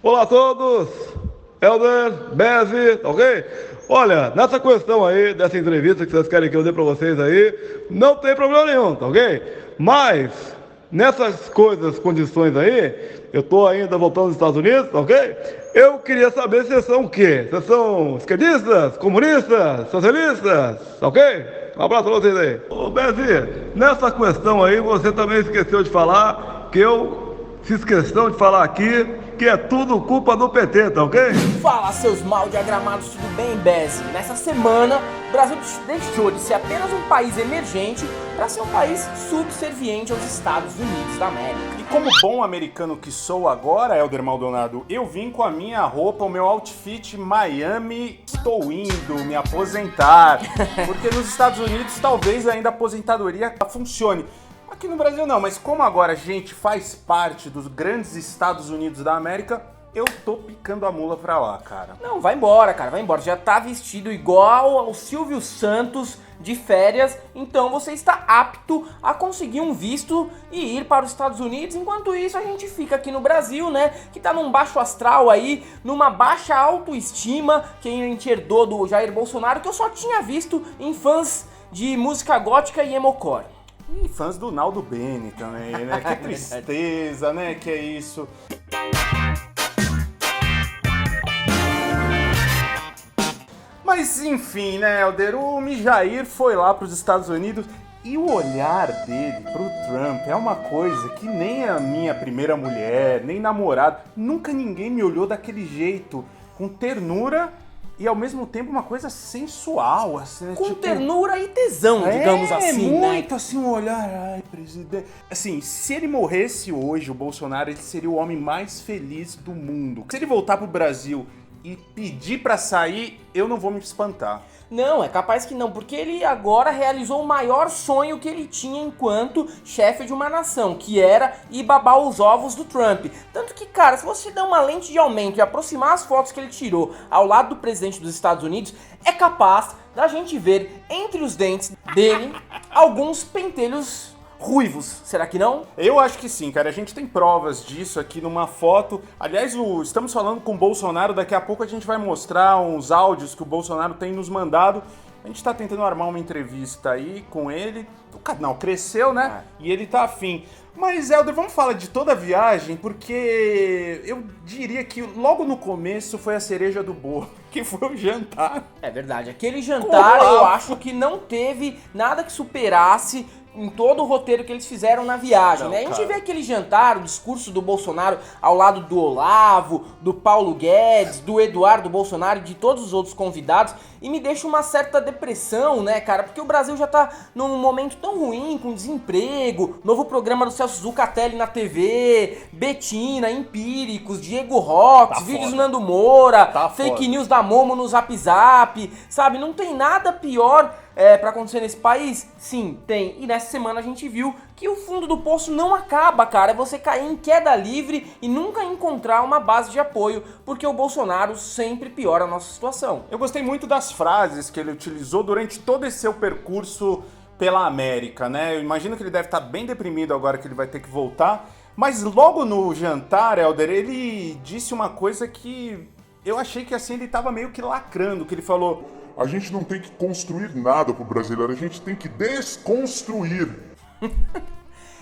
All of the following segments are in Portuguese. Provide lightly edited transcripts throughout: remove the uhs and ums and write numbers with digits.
Olá a todos, Helder, Beze, tá ok? Olha, nessa questão aí, dessa entrevista que vocês querem que eu dê pra vocês aí, não tem problema nenhum, tá ok? Mas, nessas coisas, condições aí, eu tô ainda voltando dos Estados Unidos, tá ok? Eu queria saber se vocês são o quê? Vocês são esquerdistas, comunistas, socialistas, tá ok? Um abraço pra vocês aí. Ô, Beze, nessa questão aí, você também esqueceu de falar que eu fiz questão de falar aqui que é tudo culpa do PT, tá ok? Fala, seus mal diagramados, tudo bem, Beze? Nessa semana, o Brasil deixou de ser apenas um país emergente para ser um país subserviente aos Estados Unidos da América. E como bom americano que sou agora, Helder Maldonado, eu vim com a minha roupa, o meu outfit Miami, estou indo me aposentar. Porque nos Estados Unidos talvez ainda a aposentadoria funcione. Aqui no Brasil não, mas como agora a gente faz parte dos grandes Estados Unidos da América, eu tô picando a mula pra lá, cara. Não, vai embora, cara, vai embora. Já tá vestido igual ao Silvio Santos de férias, então você está apto a conseguir um visto e ir para os Estados Unidos. Enquanto isso, a gente fica aqui no Brasil, né, que tá num baixo astral aí, numa baixa autoestima que a gente herdou do Jair Bolsonaro, que eu só tinha visto em fãs de música gótica e emocore. E fãs do Naldo Bene também, né? Que tristeza, né? Que é isso. Mas enfim, né, Helder? O Mijair foi lá para os Estados Unidos e o olhar dele pro Trump é uma coisa que nem a minha primeira mulher, nem namorado, nunca ninguém me olhou daquele jeito, com ternura e ao mesmo tempo uma coisa sensual, assim, né? Com tipo, ternura e tesão, digamos assim, né? muito assim um olhar, ai, presidente. Assim, se ele morresse hoje, o Bolsonaro, ele seria o homem mais feliz do mundo. Se ele voltar pro Brasil e pedir pra sair, eu não vou me espantar. Não, é capaz que não, porque ele agora realizou o maior sonho que ele tinha enquanto chefe de uma nação, que era ir babar os ovos do Trump. Tanto que, cara, se você der uma lente de aumento e aproximar as fotos que ele tirou ao lado do presidente dos Estados Unidos, é capaz da gente ver entre os dentes dele alguns pentelhos ruivos. Será que não? Eu acho que sim, cara. A gente tem provas disso aqui numa foto. Aliás, estamos falando com o Bolsonaro. Daqui a pouco a gente vai mostrar uns áudios que o Bolsonaro tem nos mandado. A gente tá tentando armar uma entrevista aí com ele. O canal cresceu, né? E ele tá afim. Mas, Helder, vamos falar de toda a viagem, porque eu diria que logo no começo foi a cereja do bolo, que foi o jantar. É verdade, aquele jantar eu acho que não teve nada que superasse em todo o roteiro que eles fizeram na viagem, Não, né? A gente cara. vê aquele jantar, o discurso do Bolsonaro ao lado do Olavo, do Paulo Guedes, do Eduardo Bolsonaro e de todos os outros convidados, e me deixa uma certa depressão, né, cara? Porque o Brasil já tá num momento tão ruim, com desemprego, novo programa do Celso Zucatelli na TV, Betina, Empíricos, Diego Rox, Tá vídeos do foda. Nando Moura, Tá fake foda. news da Momo no Zap Zap, sabe? Não tem nada pior pra acontecer nesse país? Sim, tem. E nessa semana a gente viu que o fundo do poço não acaba, cara. É você cair em queda livre e nunca encontrar uma base de apoio, porque o Bolsonaro sempre piora a nossa situação. Eu gostei muito das frases que ele utilizou durante todo esse seu percurso pela América, né? Eu imagino que ele deve estar bem deprimido agora que ele vai ter que voltar. Mas logo no jantar, Helder, ele disse uma coisa que eu achei que assim ele estava meio que lacrando, que ele falou: A gente não tem que construir nada pro brasileiro, a gente tem que desconstruir.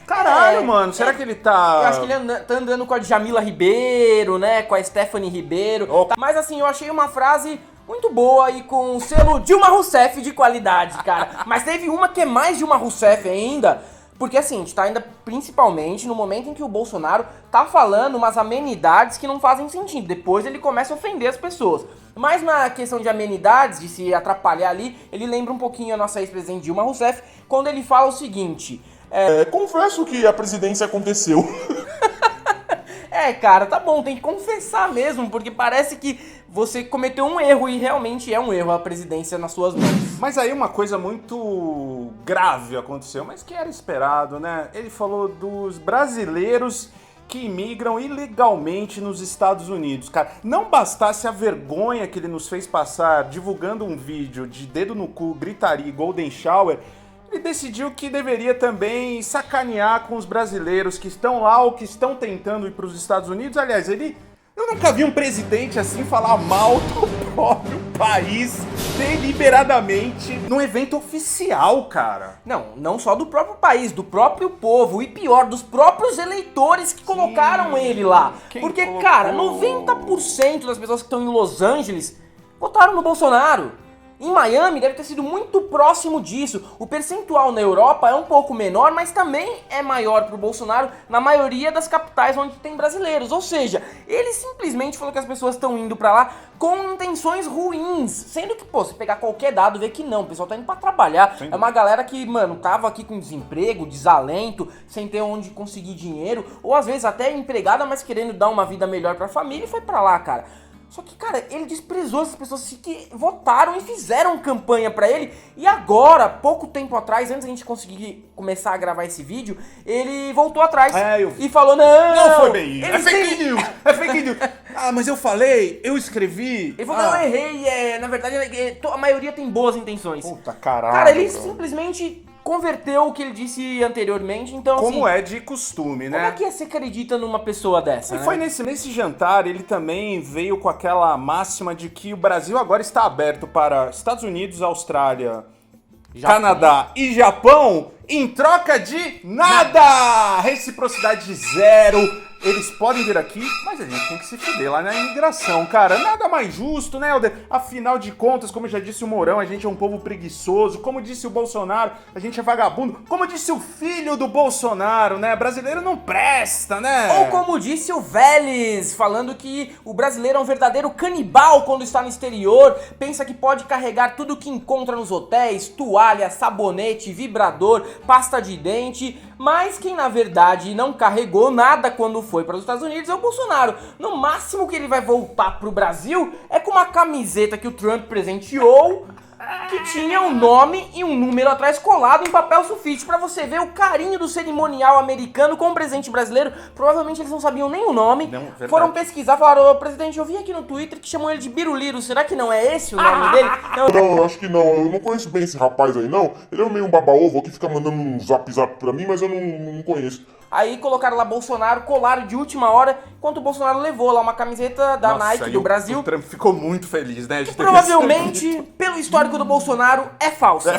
caralho, mano, será que ele tá... Eu acho que ele tá andando com a Djamila Ribeiro, né? Com a Stephanie Ribeiro. Opa. Mas assim, eu achei uma frase muito boa e com o selo Dilma Rousseff de qualidade, cara. Mas teve uma que é mais Dilma Rousseff ainda. Porque assim, a gente tá ainda principalmente no momento em que o Bolsonaro tá falando umas amenidades que não fazem sentido. Depois ele começa a ofender as pessoas. Mas na questão de amenidades, de se atrapalhar ali, ele lembra um pouquinho a nossa ex-presidente Dilma Rousseff, quando ele fala o seguinte: Confesso que a presidência aconteceu. cara, tá bom, tem que confessar mesmo, porque parece que você cometeu um erro e realmente é um erro a presidência nas suas mãos. Mas aí uma coisa muito grave aconteceu, mas que era esperado, né? Ele falou dos brasileiros que imigram ilegalmente nos Estados Unidos. Cara, não bastasse a vergonha que ele nos fez passar divulgando um vídeo de dedo no cu, gritaria e golden shower, ele decidiu que deveria também sacanear com os brasileiros que estão lá ou que estão tentando ir para os Estados Unidos. Aliás, ele Eu nunca vi um presidente assim falar mal do próprio país deliberadamente num evento oficial, cara. Não só do próprio país, do próprio povo e pior, dos próprios eleitores que colocaram ele lá. Porque, colocou? cara, 90% das pessoas que estão em Los Angeles votaram no Bolsonaro. Em Miami deve ter sido muito próximo disso. O percentual na Europa é um pouco menor, mas também é maior pro Bolsonaro na maioria das capitais onde tem brasileiros. Ou seja, ele simplesmente falou que as pessoas estão indo pra lá com intenções ruins. Sendo que, pô, se pegar qualquer dado, vê que não. O pessoal tá indo pra trabalhar. Sim. É uma galera que, mano, tava aqui com desemprego, desalento, sem ter onde conseguir dinheiro. Ou às vezes até empregada, mas querendo dar uma vida melhor pra família e foi pra lá, cara. Só que, cara, ele desprezou essas pessoas que votaram e fizeram campanha pra ele. E agora, pouco tempo atrás, antes da gente conseguir começar a gravar esse vídeo, ele voltou atrás e falou, Não foi bem isso. eles É fake têm- news. É fake news. Ah, mas eu falei, eu escrevi. Ele falou, não, eu errei, na verdade, a maioria tem boas intenções. Puta caralho. Cara, ele bro. simplesmente converteu o que ele disse anteriormente, então Como assim, é de costume, né? como é que você acredita numa pessoa dessa, E né? foi nesse jantar, ele também veio com aquela máxima de que o Brasil agora está aberto para Estados Unidos, Austrália, Canadá e Japão em troca de nada! Reciprocidade zero. Eles podem vir aqui, mas a gente tem que se fuder lá na imigração, cara. Nada mais justo, né, Helder? Afinal de contas, como já disse o Mourão, a gente é um povo preguiçoso. Como disse o Bolsonaro, a gente é vagabundo. Como disse o filho do Bolsonaro, né? Brasileiro não presta, né? Ou como disse o Vélez, falando que o brasileiro é um verdadeiro canibal quando está no exterior, pensa que pode carregar tudo que encontra nos hotéis, toalha, sabonete, vibrador, pasta de dente, mas quem na verdade não carregou nada quando foi para os Estados Unidos é o Bolsonaro. No máximo que ele vai voltar pro Brasil é com uma camiseta que o Trump presenteou, que tinha um nome e um número atrás colado em papel sulfite, pra você ver o carinho do cerimonial americano com o presidente brasileiro. Provavelmente eles não sabiam nem o nome, Não, verdade. foram pesquisar, falaram, ô presidente, eu vi aqui no Twitter que chamam ele de Biruliro, será que não é esse o nome dele? Não, Não, eu acho que não. Eu não conheço bem esse rapaz aí, não. Ele é meio um baba-ovo que fica mandando um zap-zap pra mim, mas eu não conheço. Aí colocaram lá Bolsonaro, colaram de última hora, enquanto o Bolsonaro levou lá uma camiseta da Nossa, Nike e do o Brasil. Trump ficou muito feliz, né? de ter Provavelmente, pelo histórico do Bolsonaro, é falso.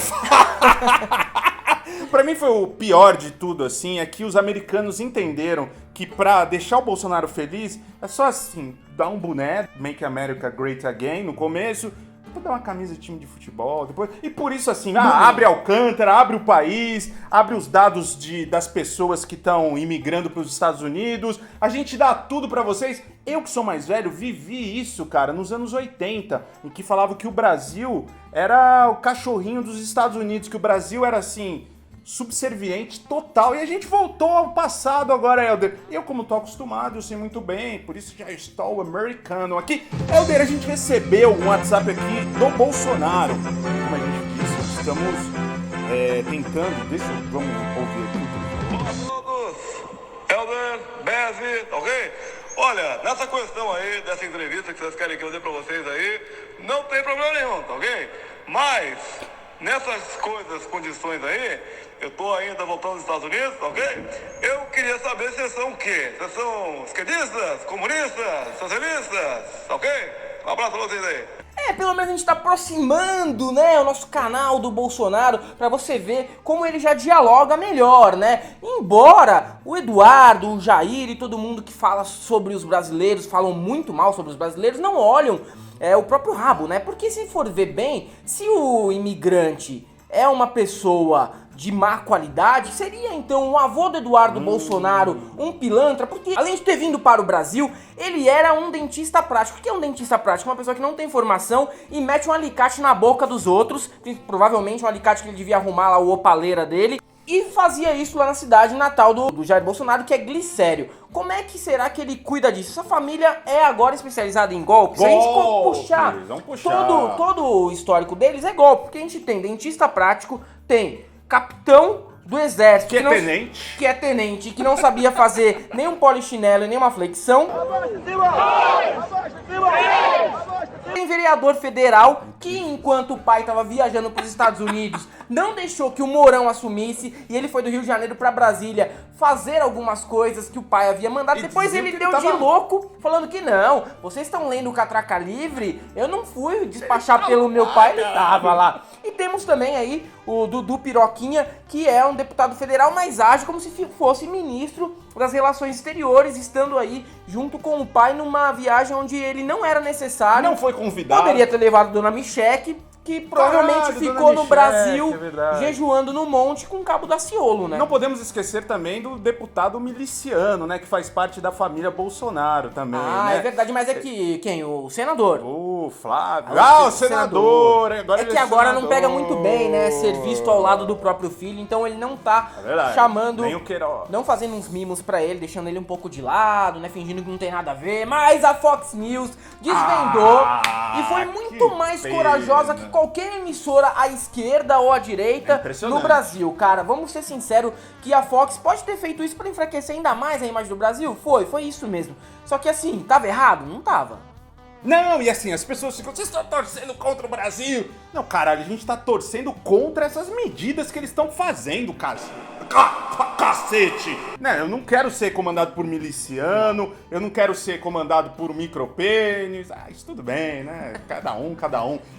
Pra mim foi o pior de tudo, assim, é que os americanos entenderam que pra deixar o Bolsonaro feliz, é só assim, dar um boné, Make America Great Again, no começo, depois dar uma camisa de time de futebol, depois... E por isso, assim, abre Alcântara, abre o país, abre os dados das pessoas que estão imigrando pros Estados Unidos, a gente dá tudo pra vocês. Eu que sou mais velho, vivi isso, cara, nos anos 80, em que falava que o Brasil era o cachorrinho dos Estados Unidos, que o Brasil era, assim, subserviente total, e a gente voltou ao passado agora, Helder. Eu, como tô acostumado, eu sei muito bem, por isso já estou americano aqui. Helder, a gente recebeu um WhatsApp aqui do Bolsonaro. Como a gente disse, estamos tentando... Vamos ouvir aqui. Olá a todos, Helder, Beze, ok? Olha, nessa questão aí, dessa entrevista que vocês querem que eu dê pra vocês aí, não tem problema nenhum, tá ok? Mas, nessas coisas, condições aí, eu tô ainda voltando dos Estados Unidos, tá ok? Eu queria saber se vocês são o quê? Vocês são esquerdistas, comunistas, socialistas, tá ok? Um abraço pra vocês aí. Pelo menos a gente tá aproximando, né, o nosso canal do Bolsonaro pra você ver como ele já dialoga melhor, né? Embora o Eduardo, o Jair e todo mundo que fala sobre os brasileiros, falam muito mal sobre os brasileiros, não olham o próprio rabo, né? Porque se for ver bem, se o imigrante é uma pessoa de má qualidade, seria então o avô do Eduardo Bolsonaro um pilantra, porque além de ter vindo para o Brasil, ele era um dentista prático. O que é um dentista prático? Uma pessoa que não tem formação e mete um alicate na boca dos outros, provavelmente um alicate que ele devia arrumar lá o opaleira dele, e fazia isso lá na cidade natal do Jair Bolsonaro, que é Glicério. Como é que será que ele cuida disso? Essa família é agora especializada em golpes. Se a gente puxar, Vamos puxar. todo o histórico deles é golpe, porque a gente tem dentista prático, tem capitão do exército, que é tenente, que não sabia fazer nem um polichinelo e nem uma flexão. Tem vereador federal que enquanto o pai tava viajando pros Estados Unidos, não deixou que o Mourão assumisse e ele foi do Rio de Janeiro pra Brasília fazer algumas coisas que o pai havia mandado. E Depois dizia ele que deu ele tava- de louco, falando que não, vocês estão lendo o Catraca Livre, eu não fui despachar pelo meu pai, ele tava lá. E temos também aí o Dudu Piroquinha, que é um deputado federal, mas age como se fosse ministro das Relações Exteriores, estando aí junto com o pai numa viagem onde ele não era necessário. Não foi convidado. Poderia ter levado Dona Micheque, que provavelmente Caralho, ficou Dona no Micheque, Brasil é verdade. jejuando no monte com Cabo Daciolo, né? Não podemos esquecer também do deputado miliciano, né? Que faz parte da família Bolsonaro também, Ah, né? é verdade, mas é que quem? O senador. O Flávio. Ah, O senador. Agora É ele que agora não senador. pega muito bem, né? Ser visto ao lado do próprio filho, então ele não tá É verdade. chamando, Nem o Queiroz. não fazendo uns mimos pra ele, deixando ele um pouco de lado, né? Fingindo que não tem nada a ver. Mas a Fox News desvendou e foi muito que mais pena. corajosa que qualquer emissora à esquerda ou à É direita impressionante. no Brasil, cara. Vamos ser sinceros que a Fox pode ter feito isso pra enfraquecer ainda mais a imagem do Brasil? Foi isso mesmo. Só que assim, tava errado? Não tava. Não, e assim, as pessoas ficam, vocês estão torcendo contra o Brasil. Não, caralho, a gente tá torcendo contra essas medidas que eles estão fazendo, cara. Cacete! Né, eu não quero ser comandado por miliciano, eu não quero ser comandado por micropênis. Ah, isso tudo bem, né? Cada um.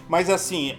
Mas assim,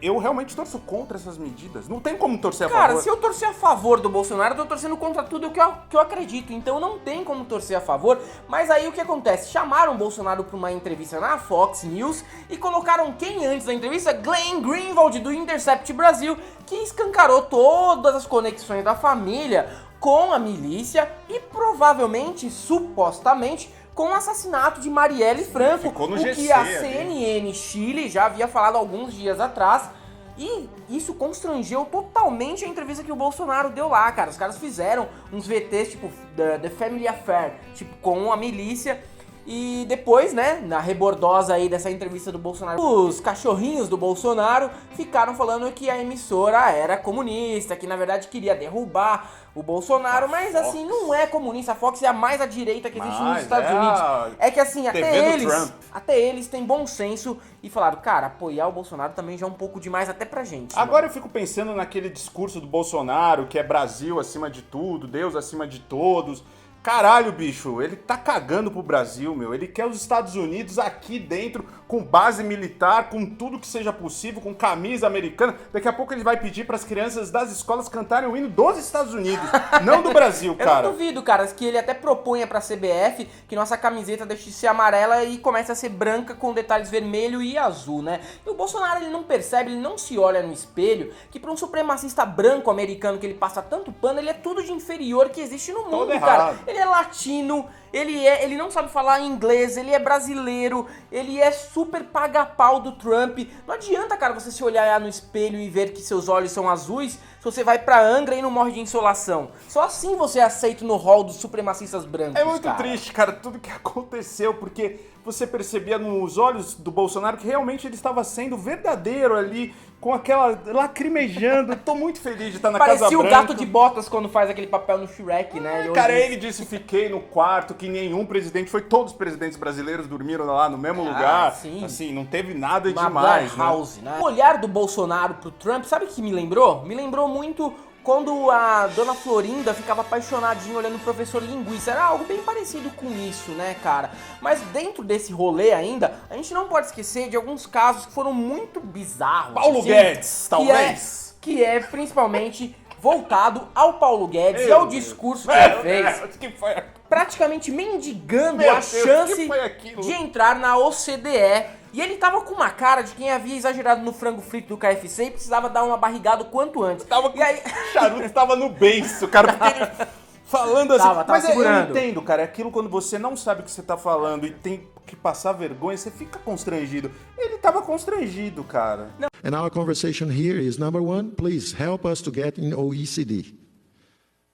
eu realmente torço contra essas medidas. Não tem como torcer a Cara, favor. se eu torcer a favor do Bolsonaro, eu tô torcendo contra tudo que eu acredito. Então não tem como torcer a favor. Mas aí o que acontece? Chamaram o Bolsonaro pra uma entrevista na Fox News e colocaram quem antes da entrevista? Glenn Greenwald, do Intercept Brasil, que escancarou todas as conexões da família com a milícia e provavelmente, supostamente, com o assassinato de Marielle Franco, ficou no o GC que a ali. CNN Chile já havia falado alguns dias atrás. E isso constrangeu totalmente a entrevista que o Bolsonaro deu lá, cara. Os caras fizeram uns VTs, tipo, The Family Affair, tipo, com a milícia. E depois, né, na rebordosa aí dessa entrevista do Bolsonaro, os cachorrinhos do Bolsonaro ficaram falando que a emissora era comunista, que na verdade queria derrubar o Bolsonaro, mas assim, não é comunista. A Fox é a mais à direita que existe nos Mas Estados é Unidos. a É que assim, TV do Trump. até eles têm bom senso e falaram, cara, apoiar o Bolsonaro também já é um pouco demais até pra gente. Agora eu fico pensando naquele discurso do Bolsonaro, que é Brasil acima de tudo, Deus acima de todos. Caralho, bicho, ele tá cagando pro Brasil, meu. Ele quer os Estados Unidos aqui dentro, com base militar, com tudo que seja possível, com camisa americana. Daqui a pouco ele vai pedir pras crianças das escolas cantarem o hino dos Estados Unidos, não do Brasil, Eu cara. não duvido, cara, que ele até proponha pra CBF que nossa camiseta deixe de ser amarela e comece a ser branca com detalhes vermelho e azul, né? E o Bolsonaro, ele não percebe, ele não se olha no espelho, que pra um supremacista branco americano que ele passa tanto pano, ele é tudo de inferior que existe no mundo, Todo cara. errado. Ele é latino, ele não sabe falar inglês, ele é brasileiro, ele é super paga-pau do Trump. Não adianta, cara, você se olhar no espelho e ver que seus olhos são azuis se você vai pra Angra e não morre de insolação. Só assim você é aceito no hall dos supremacistas brancos, É muito cara. triste, cara, tudo que aconteceu, porque você percebia nos olhos do Bolsonaro que realmente ele estava sendo verdadeiro ali, com aquela lacrimejando. Tô muito feliz de estar na Casa Parecia o Branca. gato de botas quando faz aquele papel no Shrek, né? Cara, ele disse, fiquei no quarto, que nenhum presidente, foi todos os presidentes brasileiros dormiram lá no mesmo lugar. sim. Assim, não teve nada Uma demais, né? house, né? O olhar do Bolsonaro pro Trump, sabe o que me lembrou? Me lembrou muito quando a dona Florinda ficava apaixonadinha olhando o professor Linguiça. Era algo bem parecido com isso, né, cara? Mas dentro desse rolê ainda, a gente não pode esquecer de alguns casos que foram muito bizarros. Paulo assim, Guedes, que talvez. Que é principalmente voltado ao Paulo Guedes e Meu ao Deus. discurso que ele fez, Deus, que foi aquilo? praticamente mendigando Meu a Deus, chance que foi aquilo? de entrar na OCDE. E ele tava com uma cara de quem havia exagerado no frango frito do KFC e precisava dar uma barrigada o quanto antes. Tava com E aí... o charuto tava no beiço, cara, porque ele falando assim. Tava Mas eu segurando. entendo, cara, é aquilo quando você não sabe o que você tá falando e tem que passar vergonha, você fica constrangido. Ele tava constrangido, cara. And our conversation here is number one, please help us to get in OECD.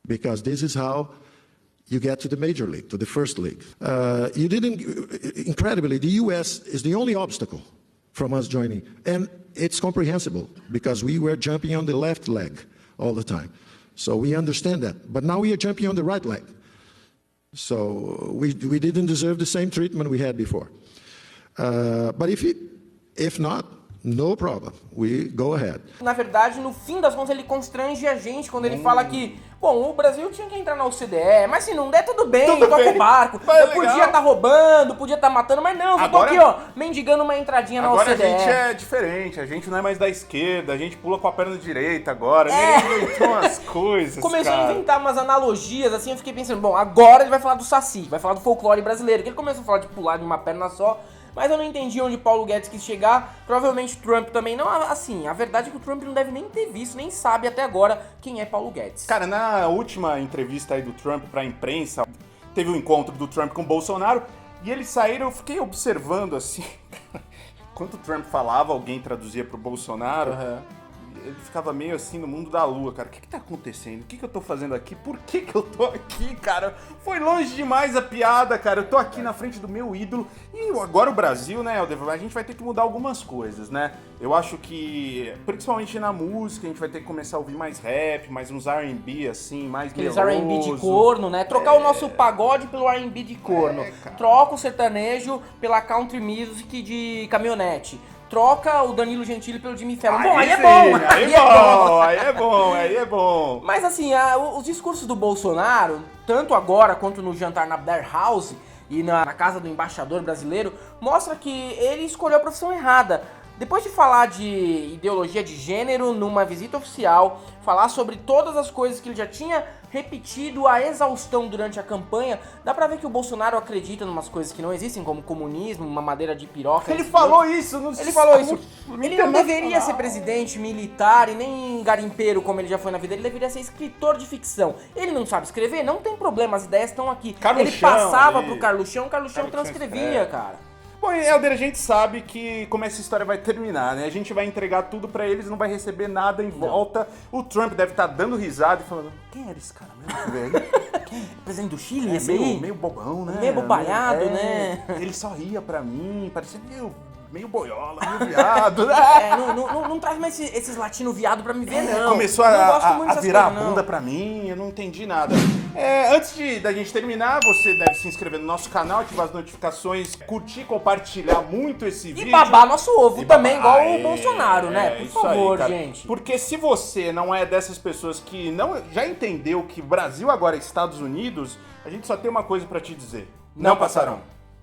Because this is how you get to the major league, to the first league. Incredibly, the US is the only obstacle from us joining. And it's comprehensible because we were jumping on the left leg all the time. So we understand that. But now we are jumping on the right leg. So we didn't deserve the same treatment we had before. But if not, no problem. We go ahead. Na verdade, no fim das contas, ele constrange a gente quando ele fala que, bom, o Brasil tinha que entrar na OCDE, mas se não der, tudo bem, toca o barco. Eu podia estar roubando, podia estar matando, mas não, eu tô aqui, ó, mendigando uma entradinha na OCDE. Agora a gente é diferente, a gente não é mais da esquerda, a gente pula com a perna direita agora, ele inventou umas coisas, Começou cara. a inventar umas analogias, assim, eu fiquei pensando, bom, agora ele vai falar do Saci, vai falar do folclore brasileiro, que ele começou a falar de pular de uma perna só, mas eu não entendi onde Paulo Guedes quis chegar, provavelmente Trump também não, assim, a verdade é que o Trump não deve nem ter visto, nem sabe até agora quem é Paulo Guedes. Cara, na última entrevista aí do Trump pra imprensa, teve um encontro do Trump com o Bolsonaro, e eles saíram, eu fiquei observando assim, enquanto o Trump falava, alguém traduzia pro Bolsonaro, ele ficava meio assim no mundo da lua, cara. O que tá acontecendo? O que eu tô fazendo aqui? Por que eu tô aqui, cara? Foi longe demais a piada, cara. Eu tô aqui na frente do meu ídolo. E agora o Brasil, né, Helder, a gente vai ter que mudar algumas coisas, né? Eu acho que, principalmente na música, a gente vai ter que começar a ouvir mais rap, mais uns R&B, assim, mais Aqueles meloso. R&B de corno, né? Trocar o nosso pagode pelo R&B de corno. Troca o sertanejo pela country music de caminhonete. Troca o Danilo Gentili pelo Jimmy Fallon. Bom, aí é bom! Aí é bom. Mas assim, os discursos do Bolsonaro, tanto agora quanto no jantar na Blair House e na casa do embaixador brasileiro, mostra que ele escolheu a profissão errada. Depois de falar de ideologia de gênero numa visita oficial, falar sobre todas as coisas que ele já tinha repetido a exaustão durante a campanha, dá pra ver que o Bolsonaro acredita em umas coisas que não existem, como comunismo, uma madeira de piroca. Ele falou isso no Ele falou isso. Ele não deveria ser presidente militar e nem garimpeiro como ele já foi na vida. Ele deveria ser escritor de ficção. Ele não sabe escrever? Não tem problema, as ideias estão aqui. Ele passava pro Carluxão, o Carluxão transcrevia, cara. Bom, Helder, a gente sabe que como essa história vai terminar, né? A gente vai entregar tudo pra eles, não vai receber nada em volta. O Trump deve estar dando risada e falando, quem era esse cara mesmo, velho? Presidente do Chile, esse aí? Meio bobão, né? Meio bobalhado, né? Ele só ria pra mim, parecia meio boiola, meio viado. Não traz mais esses latinos viado pra me ver, não. Começou Não gosto muito a dessas virar coisas, a não. bunda pra mim, eu não entendi nada. Antes da gente terminar, você deve se inscrever no nosso canal, ativar as notificações, curtir, compartilhar muito esse vídeo. E babar nosso ovo E também, babar. igual o Bolsonaro, né? Por Isso aí, favor, cara. gente. Porque se você não é dessas pessoas que não já entendeu que Brasil agora é Estados Unidos, a gente só tem uma coisa pra te dizer. Não passarão.